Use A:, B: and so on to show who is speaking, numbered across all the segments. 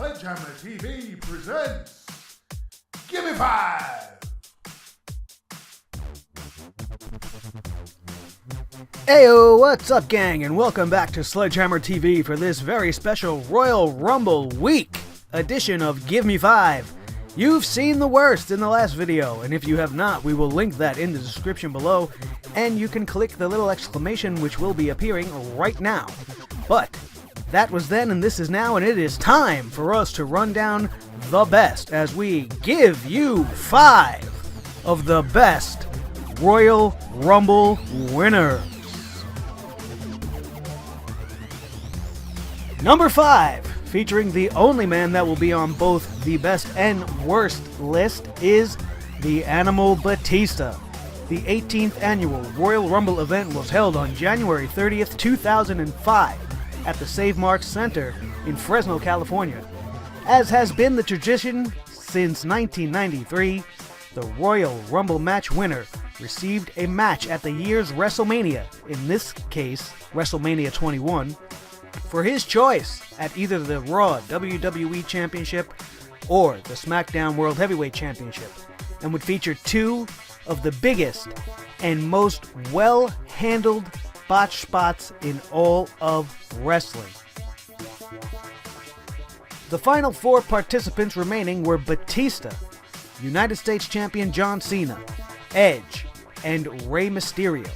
A: SledgeHammer TV presents Give Me 5!
B: Heyo, what's up gang, and welcome back to SledgeHammer TV for this very special Royal Rumble week edition of Give Me 5. You've seen the worst in the last video, and if you have not, we will link that in the description below, and you can click the little exclamation which will be appearing right now. But that was then and this is now, and it is time for us to run down the best as we give you 5 of the best Royal Rumble winners. Number 5, featuring the only man that will be on both the best and worst list, is the Animal Batista. The 18th annual Royal Rumble event was held on January 30th, 2005 at the Save Marks Center in Fresno, California. As has been the tradition since 1993, the Royal Rumble match winner received a match at the year's WrestleMania, in this case WrestleMania 21, for his choice at either the Raw WWE Championship or the SmackDown World Heavyweight Championship, and would feature 2 of the biggest and most well-handled botch spots in all of wrestling. The final 4 participants remaining were Batista, United States Champion John Cena, Edge, and Rey Mysterio.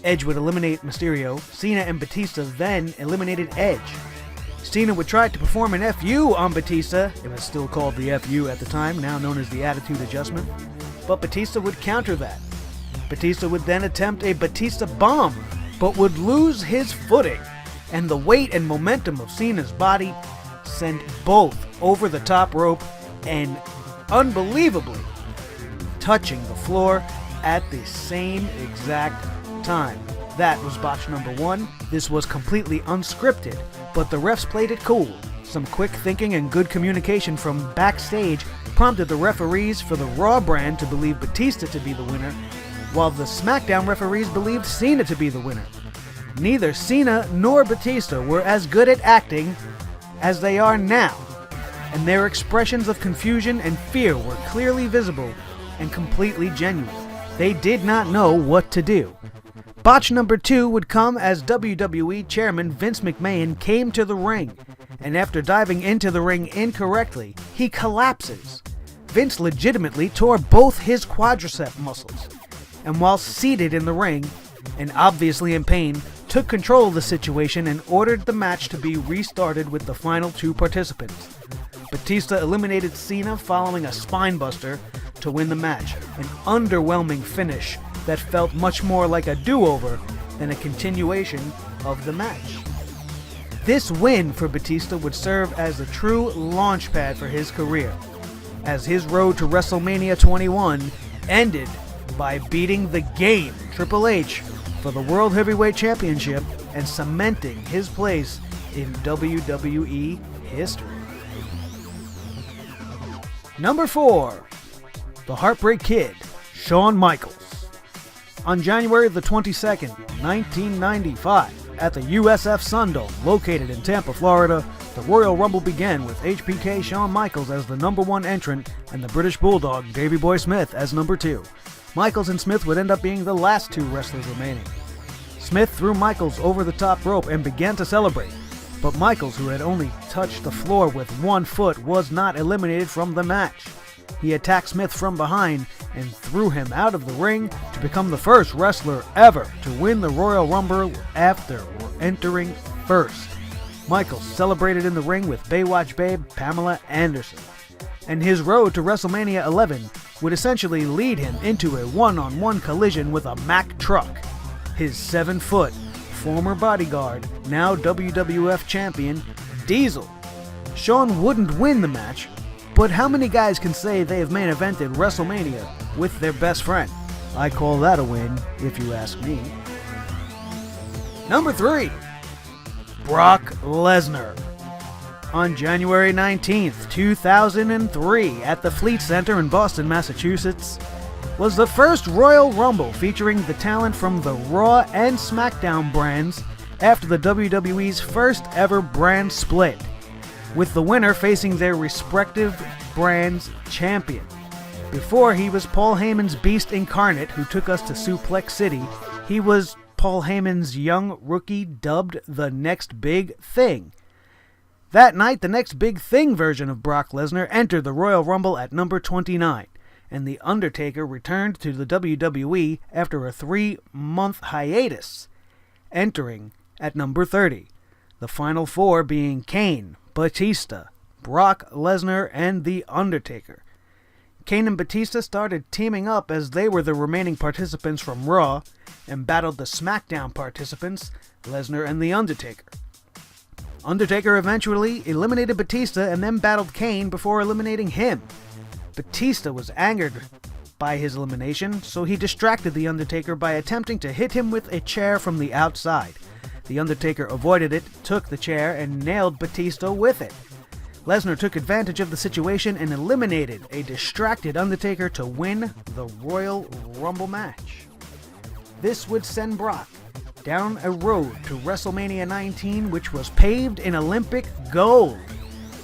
B: Edge would eliminate Mysterio. Cena and Batista then eliminated Edge. Cena would try to perform an FU on Batista. It was still called the FU at the time, now known as the Attitude Adjustment. But Batista would counter that. Batista would then attempt a Batista Bomb, but would lose his footing, and the weight and momentum of Cena's body sent both over the top rope and unbelievably touching the floor at the same exact time. That was botch number 1. This was completely unscripted, but the refs played it cool. Some quick thinking and good communication from backstage prompted the referees for the Raw brand to believe Batista to be the winner, while the SmackDown referees believed Cena to be the winner. Neither Cena nor Batista were as good at acting as they are now, and their expressions of confusion and fear were clearly visible and completely genuine. They did not know what to do. Botch number 2 would come as WWE Chairman Vince McMahon came to the ring, and after diving into the ring incorrectly, he collapses. Vince legitimately tore both his quadricep muscles, and while seated in the ring, and obviously in pain, took control of the situation and ordered the match to be restarted with the final 2 participants. Batista eliminated Cena following a spinebuster to win the match, an underwhelming finish that felt much more like a do-over than a continuation of the match. This win for Batista would serve as a true launchpad for his career, as his road to WrestleMania 21 ended by beating the Game, Triple H, for the World Heavyweight Championship and cementing his place in WWE history. Number 4, the Heartbreak Kid, Shawn Michaels. On January the 22nd, 1995, at the USF Sundome, located in Tampa, Florida, the Royal Rumble began with HBK Shawn Michaels as the number 1 entrant and the British Bulldog Davey Boy Smith as number 2. Michaels and Smith would end up being the last 2 wrestlers remaining. Smith threw Michaels over the top rope and began to celebrate, but Michaels, who had only touched the floor with 1 foot, was not eliminated from the match. He attacked Smith from behind and threw him out of the ring to become the first wrestler ever to win the Royal Rumble after entering first. Michaels celebrated in the ring with Baywatch Babe Pamela Anderson, and his road to WrestleMania 11 would essentially lead him into a one-on-one collision with a Mack truck. His 7-foot former bodyguard, now WWF champion, Diesel. Shawn wouldn't win the match, but how many guys can say they have main evented WrestleMania with their best friend? I call that a win, if you ask me. Number 3, Brock Lesnar. On January 19th, 2003, at the Fleet Center in Boston, Massachusetts, was the first Royal Rumble featuring the talent from the Raw and SmackDown brands after the WWE's first ever brand split. with the winner facing their respective brand's champion. Before he was Paul Heyman's Beast Incarnate, who took us to Suplex City, he was Paul Heyman's young rookie dubbed the Next Big Thing. That night, the Next Big Thing version of Brock Lesnar entered the Royal Rumble at number 29, and The Undertaker returned to the WWE after a 3-month hiatus, entering at number 30, the final four being Kane, Batista, Brock Lesnar, and The Undertaker. Kane and Batista started teaming up as they were the remaining participants from Raw and battled the SmackDown participants, Lesnar and The Undertaker. Undertaker eventually eliminated Batista and then battled Kane before eliminating him. Batista was angered by his elimination, so he distracted The Undertaker by attempting to hit him with a chair from the outside. The Undertaker avoided it, took the chair, and nailed Batista with it. Lesnar took advantage of the situation and eliminated a distracted Undertaker to win the Royal Rumble match. This would send Brock down a road to WrestleMania 19, which was paved in Olympic gold,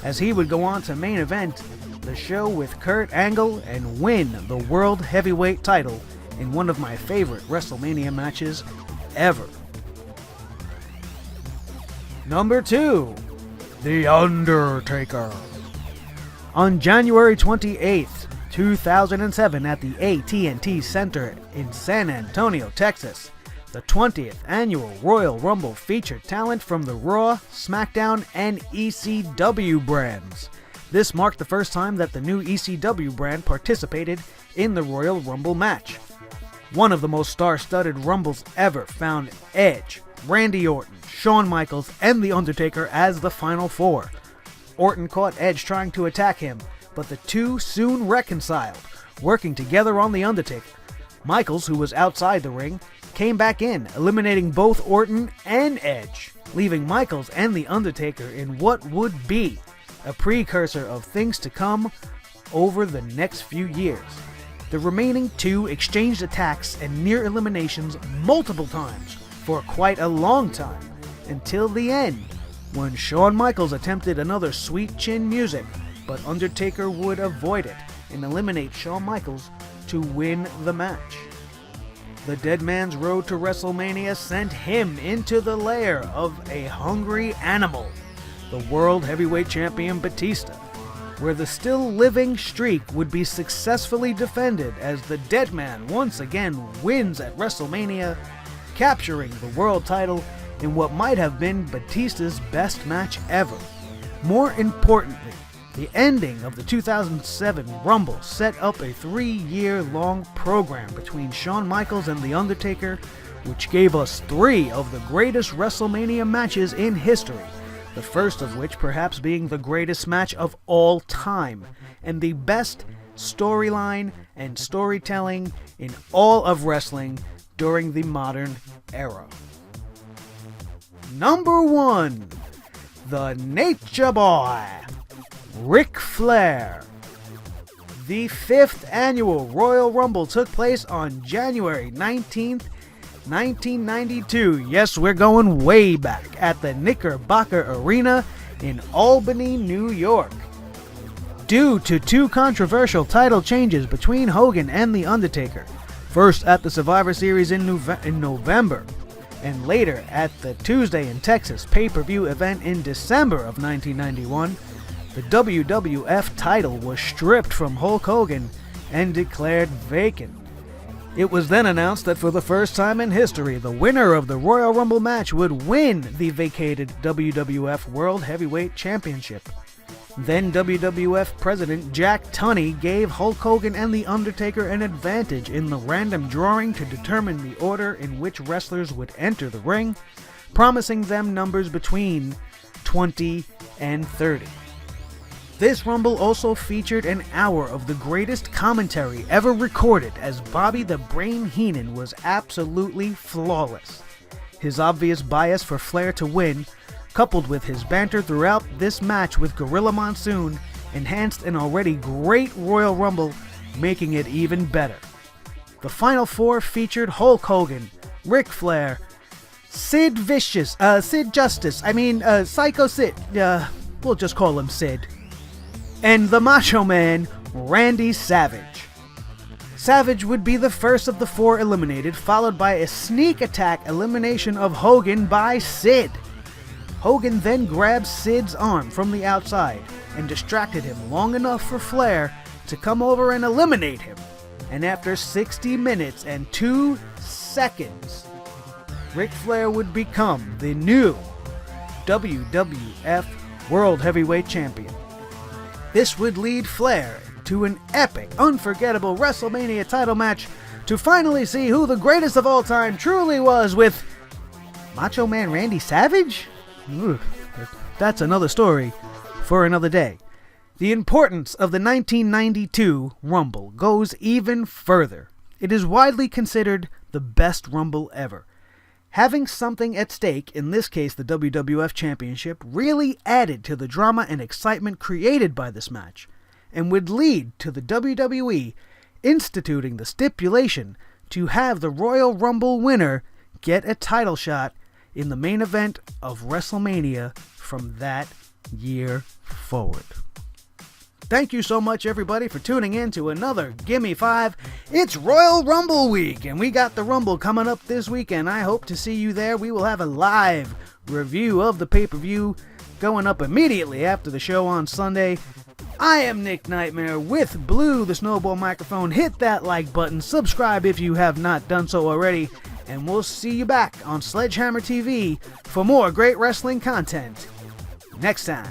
B: as he would go on to main event the show with Kurt Angle and win the World Heavyweight title in one of my favorite WrestleMania matches ever. Number 2. The Undertaker. On January 28th, 2007 at the AT&T Center in San Antonio, Texas, the 20th annual Royal Rumble featured talent from the Raw, SmackDown, and ECW brands. This marked the first time that the new ECW brand participated in the Royal Rumble match. One of the most star-studded Rumbles ever found Edge, Randy Orton, Shawn Michaels, and The Undertaker as the final four. Orton caught Edge trying to attack him, but the two soon reconciled, working together on The Undertaker. Michaels, who was outside the ring, came back in, eliminating both Orton and Edge, leaving Michaels and The Undertaker in what would be a precursor of things to come over the next few years. The remaining two exchanged attacks and near eliminations multiple times for quite a long time, until the end, when Shawn Michaels attempted another sweet chin music, but Undertaker would avoid it and eliminate Shawn Michaels to win the match. The dead man's road to WrestleMania sent him into the lair of a hungry animal, the World Heavyweight Champion Batista, where the still living streak would be successfully defended as the dead man once again wins at WrestleMania, capturing the world title in what might have been Batista's best match ever. More importantly, the ending of the 2007 Rumble set up a 3-year-long program between Shawn Michaels and The Undertaker, which gave us 3 of the greatest WrestleMania matches in history, the first of which perhaps being the greatest match of all time, and the best storyline and storytelling in all of wrestling during the modern era. Number 1. The Nature Boy, Ric Flair. The 5th annual Royal Rumble took place on January 19th, 1992. Yes, we're going way back, at the Knickerbocker Arena in Albany, New York. Due to 2 controversial title changes between Hogan and The Undertaker, first at the Survivor Series in November, and later at the Tuesday in Texas pay-per-view event in December of 1991, the WWF title was stripped from Hulk Hogan and declared vacant. It was then announced that for the first time in history, the winner of the Royal Rumble match would win the vacated WWF World Heavyweight Championship. Then WWF President Jack Tunney gave Hulk Hogan and The Undertaker an advantage in the random drawing to determine the order in which wrestlers would enter the ring, promising them numbers between 20 and 30. This Rumble also featured an hour of the greatest commentary ever recorded, as Bobby the Brain Heenan was absolutely flawless. His obvious bias for Flair to win, coupled with his banter throughout this match with Gorilla Monsoon, enhanced an already great Royal Rumble, making it even better. The final four featured Hulk Hogan, Ric Flair, Sid Justice, Psycho Sid, we'll just call him Sid, and the Macho Man, Randy Savage. Savage would be the first of the 4 eliminated, followed by a sneak attack elimination of Hogan by Sid. Hogan then grabbed Sid's arm from the outside and distracted him long enough for Flair to come over and eliminate him. And after 60 minutes and 2 seconds, Ric Flair would become the new WWF World Heavyweight Champion. This would lead Flair to an epic, unforgettable WrestleMania title match to finally see who the greatest of all time truly was with Macho Man Randy Savage? Ooh, that's another story for another day. The importance of the 1992 Rumble goes even further. It is widely considered the best Rumble ever. Having something at stake, in this case the WWF Championship, really added to the drama and excitement created by this match, and would lead to the WWE instituting the stipulation to have the Royal Rumble winner get a title shot in the main event of WrestleMania from that year forward. Thank you so much, everybody, for tuning in to another Gimme 5. It's Royal Rumble week, and we got the Rumble coming up this weekend. I hope to see you there. We will have a live review of the pay-per-view going up immediately after the show on Sunday. I am Nick Nightmare with Blue, the Snowball microphone. Hit that like button, subscribe if you have not done so already, and we'll see you back on SledgeHammer TV for more great wrestling content next time.